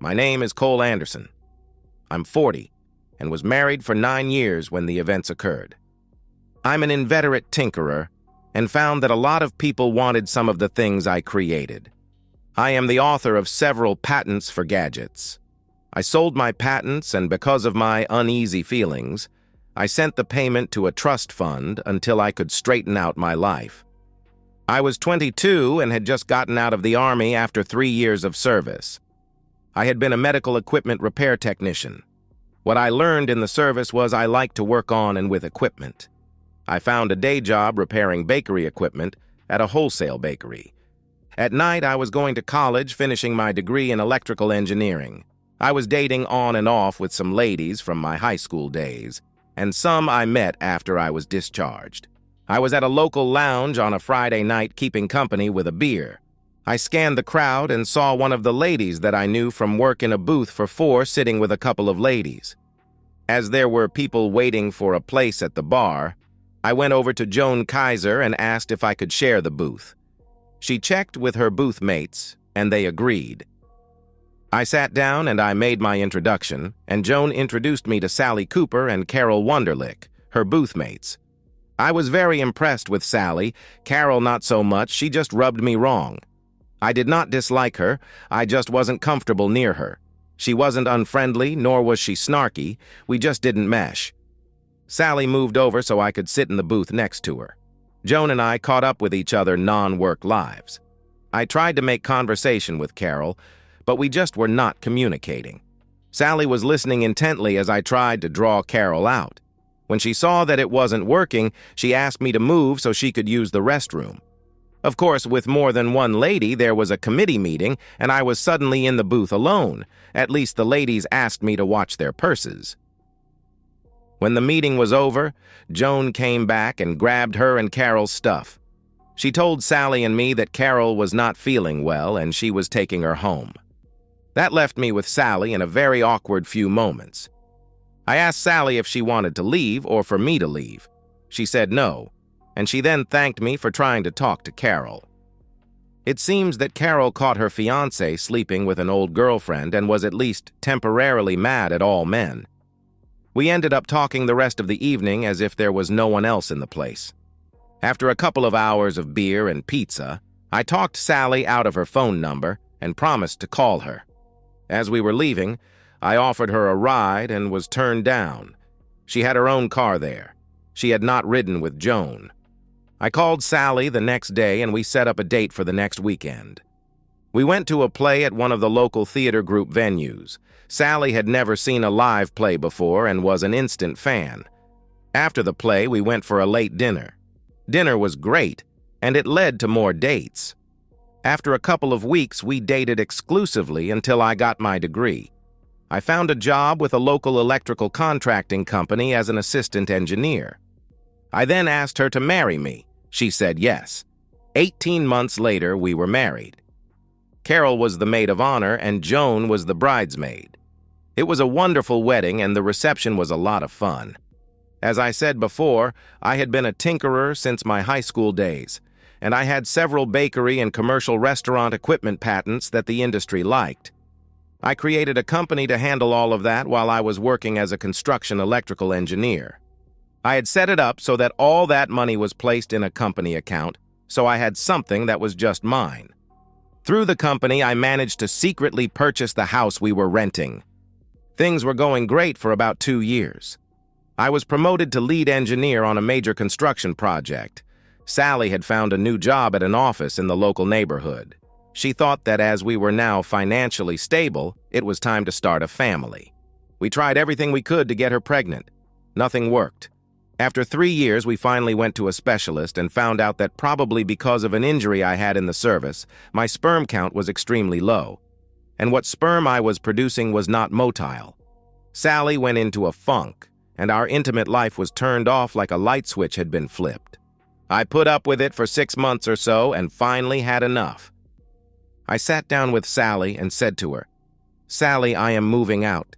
My name is Cole Anderson. I'm 40 and was married for 9 years when the events occurred. I'm an inveterate tinkerer and found that a lot of people wanted some of the things I created. I am the author of several patents for gadgets. I sold my patents, and because of my uneasy feelings, I sent the payment to a trust fund until I could straighten out my life. I was 22 and had just gotten out of the Army after 3 years of service. I had been a medical equipment repair technician. What I learned in the service was I liked to work on and with equipment. I found a day job repairing bakery equipment at a wholesale bakery. At night, I was going to college, finishing my degree in electrical engineering. I was dating on and off with some ladies from my high school days, and some I met after I was discharged. I was at a local lounge on a Friday night keeping company with a beer. I scanned the crowd and saw one of the ladies that I knew from work in a booth for 4 sitting with a couple of ladies. As there were people waiting for a place at the bar, I went over to Joan Kaiser and asked if I could share the booth. She checked with her booth mates, and they agreed. I sat down and I made my introduction, and Joan introduced me to Sally Cooper and Carol Wunderlich, her booth mates. I was very impressed with Sally. Carol not so much. She just rubbed me wrong. I did not dislike her. I just wasn't comfortable near her. She wasn't unfriendly, nor was she snarky. We just didn't mesh. Sally moved over so I could sit in the booth next to her. Joan and I caught up with each other non-work lives. I tried to make conversation with Carol, but we just were not communicating. Sally was listening intently as I tried to draw Carol out. When she saw that it wasn't working, she asked me to move so she could use the restroom. Of course, with more than one lady, there was a committee meeting, and I was suddenly in the booth alone. At least the ladies asked me to watch their purses. When the meeting was over, Joan came back and grabbed her and Carol's stuff. She told Sally and me that Carol was not feeling well and she was taking her home. That left me with Sally in a very awkward few moments. I asked Sally if she wanted to leave or for me to leave. She said no, and she then thanked me for trying to talk to Carol. It seems that Carol caught her fiancé sleeping with an old girlfriend and was at least temporarily mad at all men. We ended up talking the rest of the evening as if there was no one else in the place. After a couple of hours of beer and pizza, I talked Sally out of her phone number and promised to call her. As we were leaving, I offered her a ride and was turned down. She had her own car there. She had not ridden with Joan. I called Sally the next day and we set up a date for the next weekend. We went to a play at one of the local theater group venues. Sally had never seen a live play before and was an instant fan. After the play, we went for a late dinner. Dinner was great, and it led to more dates. After a couple of weeks, we dated exclusively until I got my degree. I found a job with a local electrical contracting company as an assistant engineer. I then asked her to marry me. She said yes. 18 months later, we were married. Carol was the maid of honor and Joan was the bridesmaid. It was a wonderful wedding and the reception was a lot of fun. As I said before, I had been a tinkerer since my high school days, and I had several bakery and commercial restaurant equipment patents that the industry liked. I created a company to handle all of that while I was working as a construction electrical engineer. I had set it up so that all that money was placed in a company account, so I had something that was just mine. Through the company, I managed to secretly purchase the house we were renting. Things were going great for about 2 years. I was promoted to lead engineer on a major construction project. Sally had found a new job at an office in the local neighborhood. She thought that as we were now financially stable, it was time to start a family. We tried everything we could to get her pregnant. Nothing worked. After 3 years, we finally went to a specialist and found out that probably because of an injury I had in the service, my sperm count was extremely low. And what sperm I was producing was not motile. Sally went into a funk, and our intimate life was turned off like a light switch had been flipped. I put up with it for 6 months or so and finally had enough. I sat down with Sally and said to her, "Sally, I am moving out.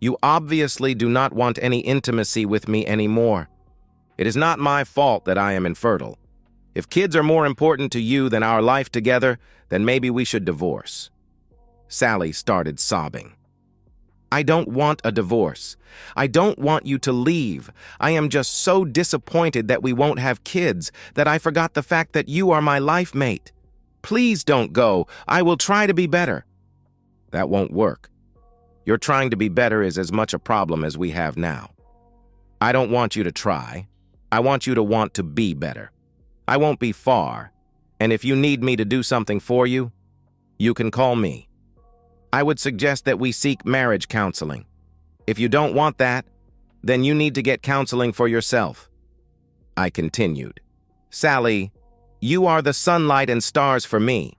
You obviously do not want any intimacy with me anymore. It is not my fault that I am infertile. If kids are more important to you than our life together, then maybe we should divorce." Sally started sobbing. I don't want a divorce. I don't want you to leave. I am just so disappointed that we won't have kids that I forgot the fact that you are my life mate. Please don't go. I will try to be better. That won't work. Your trying to be better is as much a problem as we have now. I don't want you to try. I want you to want to be better. I won't be far, and if you need me to do something for you, you can call me. I would suggest that we seek marriage counseling. If you don't want that, then you need to get counseling for yourself. I continued. Sally, you are the sunlight and stars for me.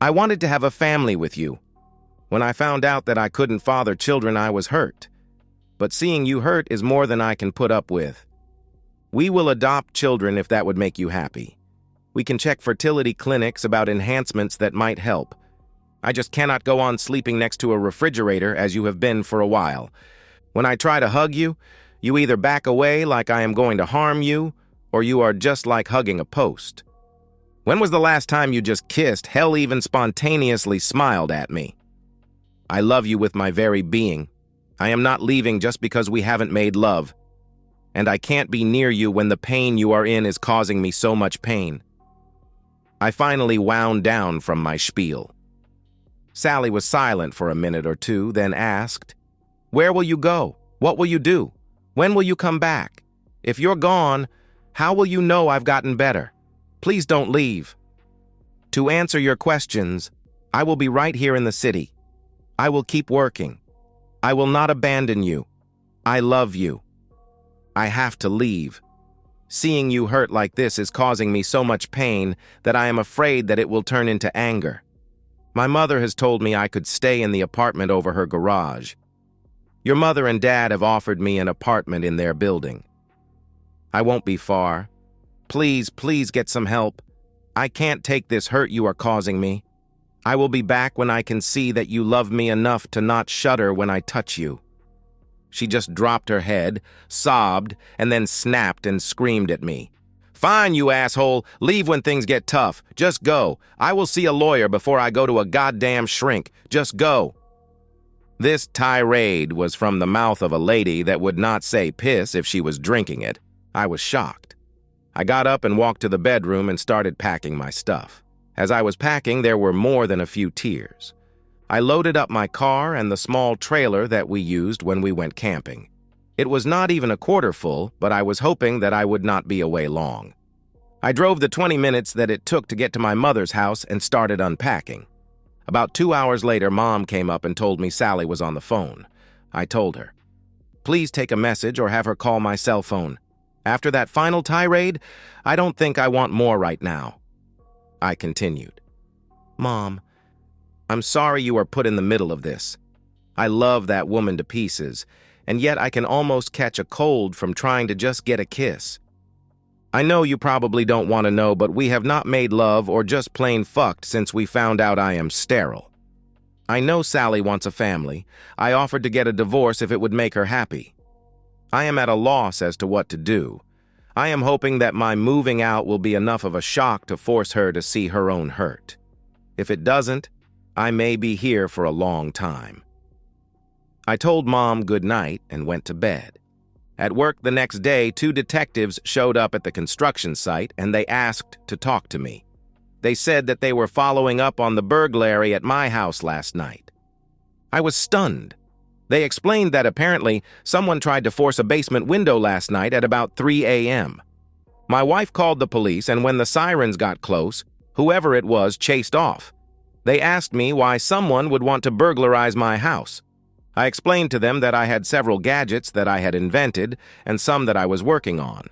I wanted to have a family with you. When I found out that I couldn't father children, I was hurt. But seeing you hurt is more than I can put up with. We will adopt children if that would make you happy. We can check fertility clinics about enhancements that might help. I just cannot go on sleeping next to a refrigerator as you have been for a while. When I try to hug you, you either back away like I am going to harm you, or you are just like hugging a post. When was the last time you just kissed, hell even spontaneously smiled at me? I love you with my very being. I am not leaving just because we haven't made love. And I can't be near you when the pain you are in is causing me so much pain. I finally wound down from my spiel. Sally was silent for a minute or two, then asked, Where will you go? What will you do? When will you come back? If you're gone, how will you know I've gotten better? Please don't leave. To answer your questions, I will be right here in the city. I will keep working. I will not abandon you. I love you. I have to leave. Seeing you hurt like this is causing me so much pain that I am afraid that it will turn into anger. My mother has told me I could stay in the apartment over her garage. Your mother and dad have offered me an apartment in their building. I won't be far. Please, please get some help. I can't take this hurt you are causing me. I will be back when I can see that you love me enough to not shudder when I touch you. She just dropped her head, sobbed, and then snapped and screamed at me. Fine, you asshole. Leave when things get tough. Just go. I will see a lawyer before I go to a goddamn shrink. Just go. This tirade was from the mouth of a lady that would not say piss if she was drinking it. I was shocked. I got up and walked to the bedroom and started packing my stuff. As I was packing, there were more than a few tears. I loaded up my car and the small trailer that we used when we went camping. It was not even a quarter full, but I was hoping that I would not be away long. I drove the 20 minutes that it took to get to my mother's house and started unpacking. About 2 hours later, Mom came up and told me Sally was on the phone. I told her, Please take a message or have her call my cell phone. After that final tirade, I don't think I want more right now. I continued, Mom, I'm sorry you are put in the middle of this. I love that woman to pieces, and yet I can almost catch a cold from trying to just get a kiss. I know you probably don't want to know, but we have not made love or just plain fucked since we found out I am sterile. I know Sally wants a family. I offered to get a divorce if it would make her happy. I am at a loss as to what to do. I am hoping that my moving out will be enough of a shock to force her to see her own hurt. If it doesn't, I may be here for a long time. I told Mom good night and went to bed. At work the next day, 2 detectives showed up at the construction site and they asked to talk to me. They said that they were following up on the burglary at my house last night. I was stunned. They explained that apparently someone tried to force a basement window last night at about 3 a.m. My wife called the police, and when the sirens got close, whoever it was chased off. They asked me why someone would want to burglarize my house. I explained to them that I had several gadgets that I had invented and some that I was working on.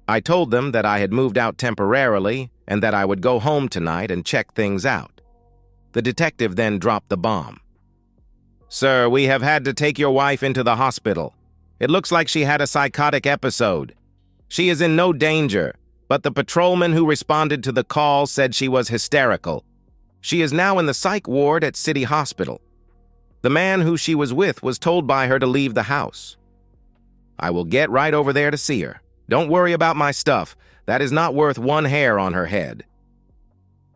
I told them that I had moved out temporarily and that I would go home tonight and check things out. The detective then dropped the bomb. Sir, we have had to take your wife into the hospital. It looks like she had a psychotic episode. She is in no danger, but the patrolman who responded to the call said she was hysterical. She is now in the psych ward at City Hospital. The man who she was with was told by her to leave the house. I will get right over there to see her. Don't worry about my stuff. That is not worth one hair on her head.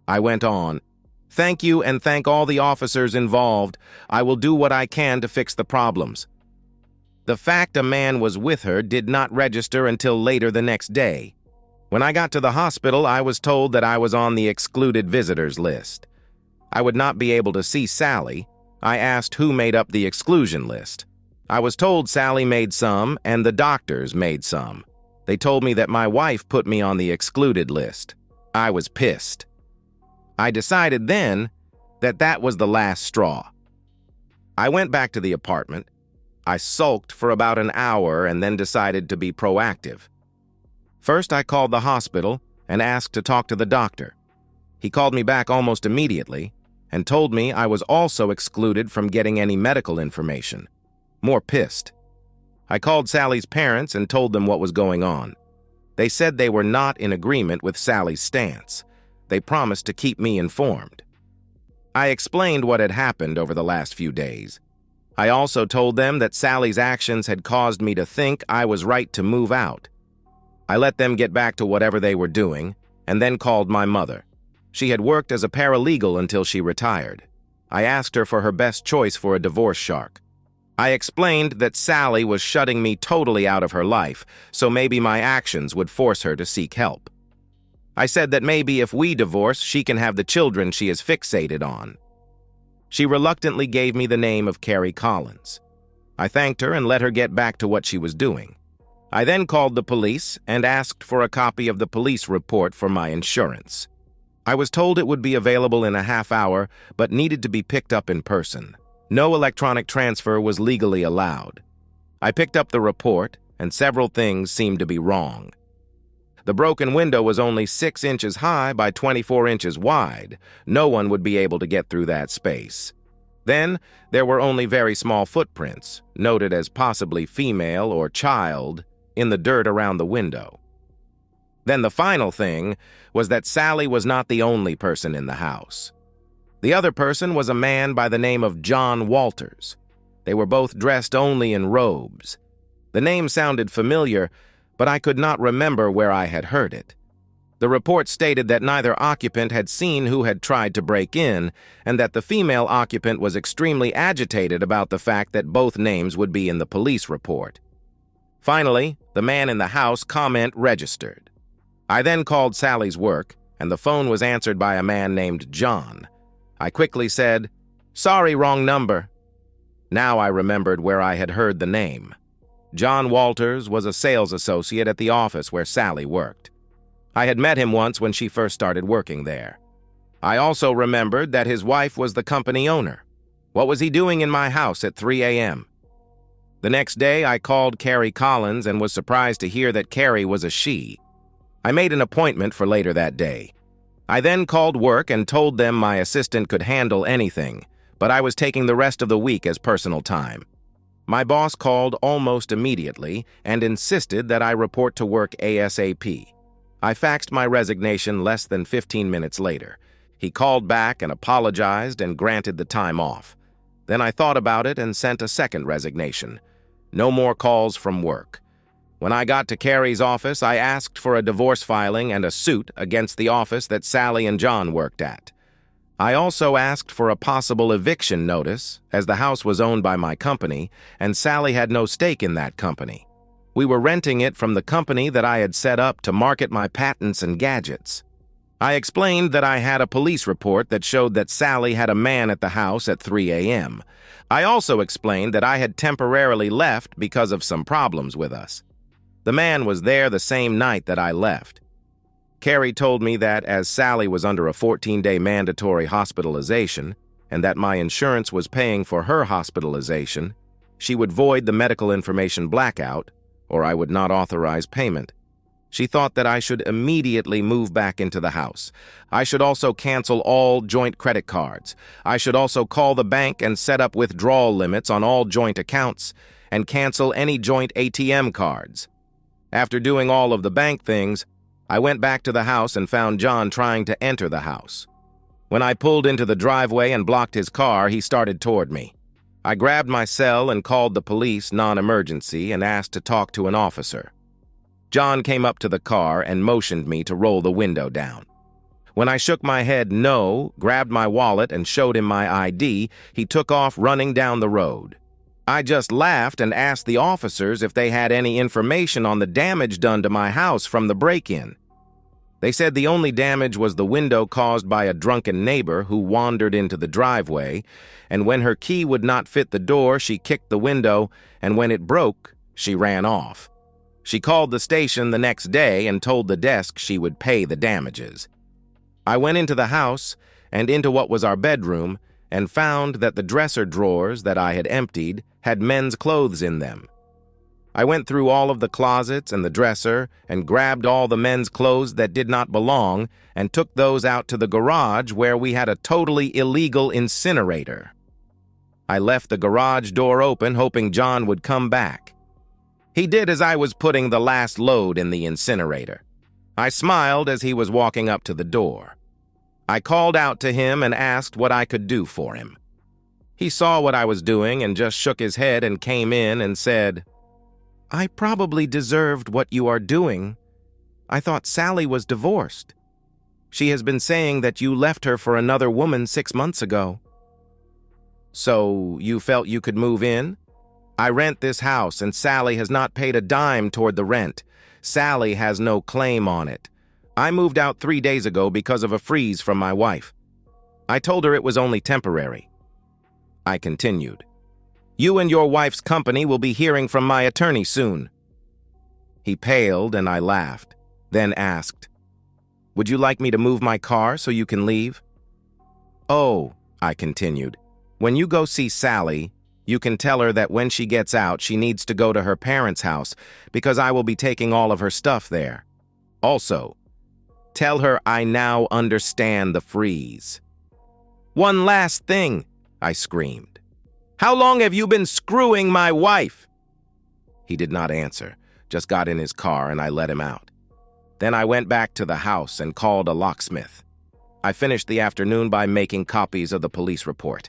I went on. Thank you and thank all the officers involved. I will do what I can to fix the problems. The fact a man was with her did not register until later the next day. When I got to the hospital, I was told that I was on the excluded visitors list. I would not be able to see Sally. I asked who made up the exclusion list. I was told Sally made some and the doctors made some. They told me that my wife put me on the excluded list. I was pissed. I decided then that that was the last straw. I went back to the apartment. I sulked for about an hour and then decided to be proactive. First, I called the hospital and asked to talk to the doctor. He called me back almost immediately and told me I was also excluded from getting any medical information. More pissed. I called Sally's parents and told them what was going on. They said they were not in agreement with Sally's stance. They promised to keep me informed. I explained what had happened over the last few days. I also told them that Sally's actions had caused me to think I was right to move out. I let them get back to whatever they were doing and then called my mother. She had worked as a paralegal until she retired. I asked her for her best choice for a divorce shark. I explained that Sally was shutting me totally out of her life, so maybe my actions would force her to seek help. I said that maybe if we divorce, she can have the children she is fixated on. She reluctantly gave me the name of Carrie Collins. I thanked her and let her get back to what she was doing. I then called the police and asked for a copy of the police report for my insurance. I was told it would be available in a half hour, but needed to be picked up in person. No electronic transfer was legally allowed. I picked up the report, and several things seemed to be wrong. The broken window was only 6 inches high by 24 inches wide. No one would be able to get through that space. Then, there were only very small footprints, noted as possibly female or child, in the dirt around the window. Then the final thing was that Sally was not the only person in the house. The other person was a man by the name of John Walters. They were both dressed only in robes. The name sounded familiar, but I could not remember where I had heard it. The report stated that neither occupant had seen who had tried to break in, and that the female occupant was extremely agitated about the fact that both names would be in the police report. Finally, the man in the house comment registered. I then called Sally's work, and the phone was answered by a man named John. I quickly said, "Sorry, wrong number." Now I remembered where I had heard the name. John Walters was a sales associate at the office where Sally worked. I had met him once when she first started working there. I also remembered that his wife was the company owner. What was he doing in my house at 3 a.m.? The next day, I called Carrie Collins and was surprised to hear that Carrie was a she. I made an appointment for later that day. I then called work and told them my assistant could handle anything, but I was taking the rest of the week as personal time. My boss called almost immediately and insisted that I report to work ASAP. I faxed my resignation less than 15 minutes later. He called back and apologized and granted the time off. Then I thought about it and sent a second resignation. No more calls from work. When I got to Carrie's office, I asked for a divorce filing and a suit against the office that Sally and John worked at. I also asked for a possible eviction notice, as the house was owned by my company, and Sally had no stake in that company. We were renting it from the company that I had set up to market my patents and gadgets. I explained that I had a police report that showed that Sally had a man at the house at 3 a.m. I also explained that I had temporarily left because of some problems with us. The man was there the same night that I left. Carrie told me that as Sally was under a 14-day mandatory hospitalization and that my insurance was paying for her hospitalization, she would void the medical information blackout or I would not authorize payment. She thought that I should immediately move back into the house. I should also cancel all joint credit cards. I should also call the bank and set up withdrawal limits on all joint accounts and cancel any joint ATM cards. After doing all of the bank things, I went back to the house and found John trying to enter the house. When I pulled into the driveway and blocked his car, he started toward me. I grabbed my cell and called the police non-emergency and asked to talk to an officer. John came up to the car and motioned me to roll the window down. When I shook my head no, grabbed my wallet and showed him my ID, he took off running down the road. I just laughed and asked the officers if they had any information on the damage done to my house from the break-in. They said the only damage was the window caused by a drunken neighbor who wandered into the driveway, and when her key would not fit the door, she kicked the window, and when it broke, she ran off. She called the station the next day and told the desk she would pay the damages. I went into the house and into what was our bedroom and found that the dresser drawers that I had emptied had men's clothes in them. I went through all of the closets and the dresser and grabbed all the men's clothes that did not belong and took those out to the garage where we had a totally illegal incinerator. I left the garage door open hoping John would come back. He did as I was putting the last load in the incinerator. I smiled as he was walking up to the door. I called out to him and asked what I could do for him. He saw what I was doing and just shook his head and came in and said, "I probably deserved what you are doing. I thought Sally was divorced. She has been saying that you left her for another woman 6 months ago." "So you felt you could move in? I rent this house and Sally has not paid a dime toward the rent. Sally has no claim on it. I moved out 3 days ago because of a freeze from my wife. I told her it was only temporary." I continued, "You and your wife's company will be hearing from my attorney soon." He paled and I laughed, then asked, "Would you like me to move my car so you can leave?" "Oh," I continued, "when you go see Sally, you can tell her that when she gets out, she needs to go to her parents' house because I will be taking all of her stuff there. Also, tell her I now understand the freeze." "One last thing," I screamed. "How long have you been screwing my wife?" He did not answer, just got in his car and I let him out. Then I went back to the house and called a locksmith. I finished the afternoon by making copies of the police report.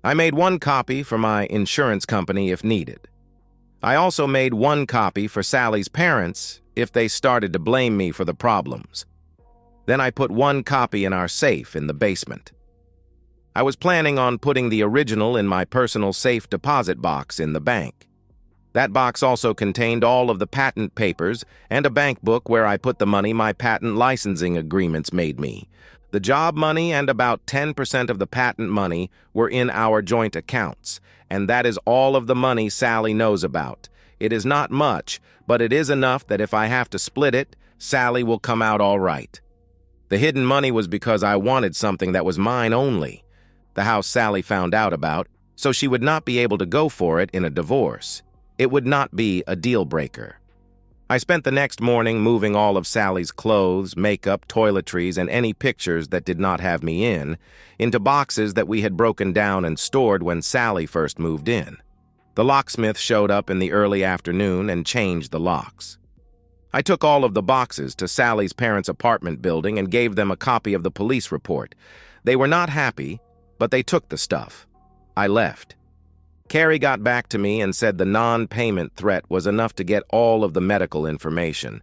I made 1 copy for my insurance company if needed. I also made 1 copy for Sally's parents if they started to blame me for the problems. Then I put 1 copy in our safe in the basement. I was planning on putting the original in my personal safe deposit box in the bank. That box also contained all of the patent papers and a bank book where I put the money my patent licensing agreements made me. The job money and about 10% of the patent money were in our joint accounts, and that is all of the money Sally knows about. It is not much, but it is enough that if I have to split it, Sally will come out all right. The hidden money was because I wanted something that was mine only, the house Sally found out about, so she would not be able to go for it in a divorce. It would not be a deal breaker. I spent the next morning moving all of Sally's clothes, makeup, toiletries, and any pictures that did not have me in, into boxes that we had broken down and stored when Sally first moved in. The locksmith showed up in the early afternoon and changed the locks. I took all of the boxes to Sally's parents' apartment building and gave them a copy of the police report. They were not happy, but they took the stuff. I left. Carrie got back to me and said the non-payment threat was enough to get all of the medical information.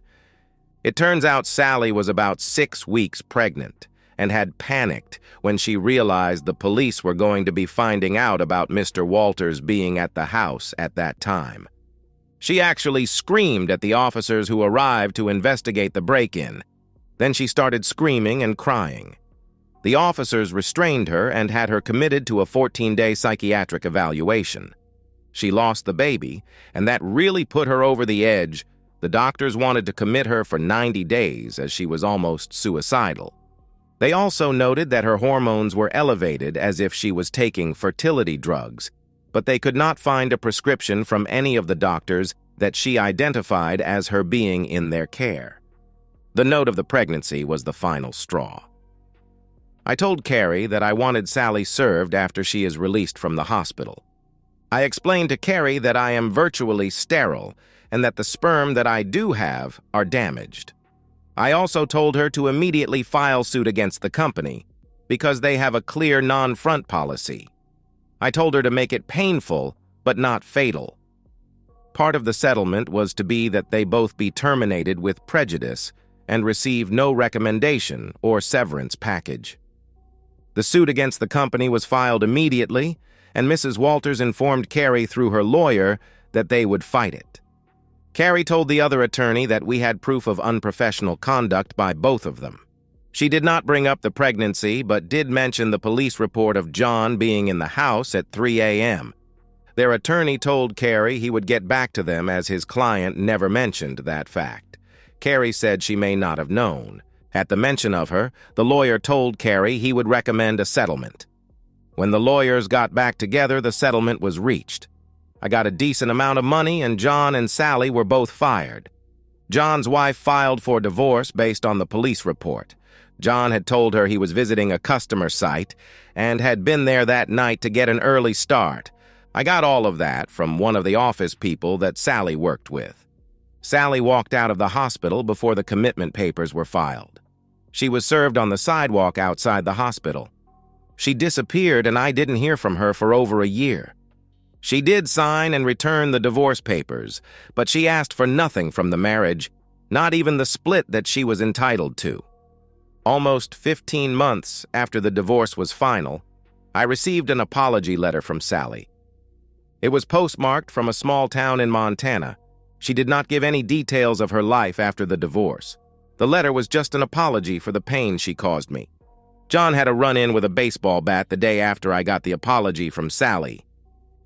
It turns out Sally was about 6 weeks pregnant and had panicked when she realized the police were going to be finding out about Mr. Walters being at the house at that time. She actually screamed at the officers who arrived to investigate the break-in. Then she started screaming and crying. The officers restrained her and had her committed to a 14-day psychiatric evaluation. She lost the baby, and that really put her over the edge. The doctors wanted to commit her for 90 days as she was almost suicidal. They also noted that her hormones were elevated as if she was taking fertility drugs, but they could not find a prescription from any of the doctors that she identified as her being in their care. The note of the pregnancy was the final straw. I told Carrie that I wanted Sally served after she is released from the hospital. I explained to Carrie that I am virtually sterile and that the sperm that I do have are damaged. I also told her to immediately file suit against the company because they have a clear non-front policy. I told her to make it painful but not fatal. Part of the settlement was to be that they both be terminated with prejudice and received no recommendation or severance package. The suit against the company was filed immediately, and Mrs. Walters informed Carrie through her lawyer that they would fight it. Carrie told the other attorney that we had proof of unprofessional conduct by both of them. She did not bring up the pregnancy, but did mention the police report of John being in the house at 3 a.m. Their attorney told Carrie he would get back to them as his client never mentioned that fact. Carrie said she may not have known. At the mention of her, the lawyer told Carrie he would recommend a settlement. When the lawyers got back together, the settlement was reached. I got a decent amount of money, and John and Sally were both fired. John's wife filed for divorce based on the police report. John had told her he was visiting a customer site and had been there that night to get an early start. I got all of that from one of the office people that Sally worked with. Sally walked out of the hospital before the commitment papers were filed. She was served on the sidewalk outside the hospital. She disappeared, and I didn't hear from her for over a year. She did sign and return the divorce papers, but she asked for nothing from the marriage, not even the split that she was entitled to. Almost 15 months after the divorce was final, I received an apology letter from Sally. It was postmarked from a small town in Montana. She did not give any details of her life after the divorce. The letter was just an apology for the pain she caused me. John had a run-in with a baseball bat the day after I got the apology from Sally.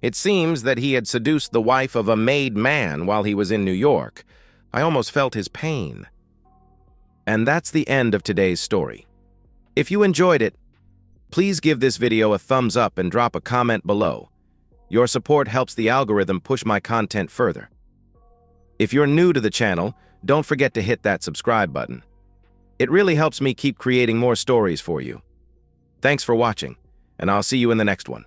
It seems that he had seduced the wife of a made man while he was in New York. I almost felt his pain. And that's the end of today's story. If you enjoyed it, please give this video a thumbs up and drop a comment below. Your support helps the algorithm push my content further. If you're new to the channel, don't forget to hit that subscribe button. It really helps me keep creating more stories for you. Thanks for watching, and I'll see you in the next one.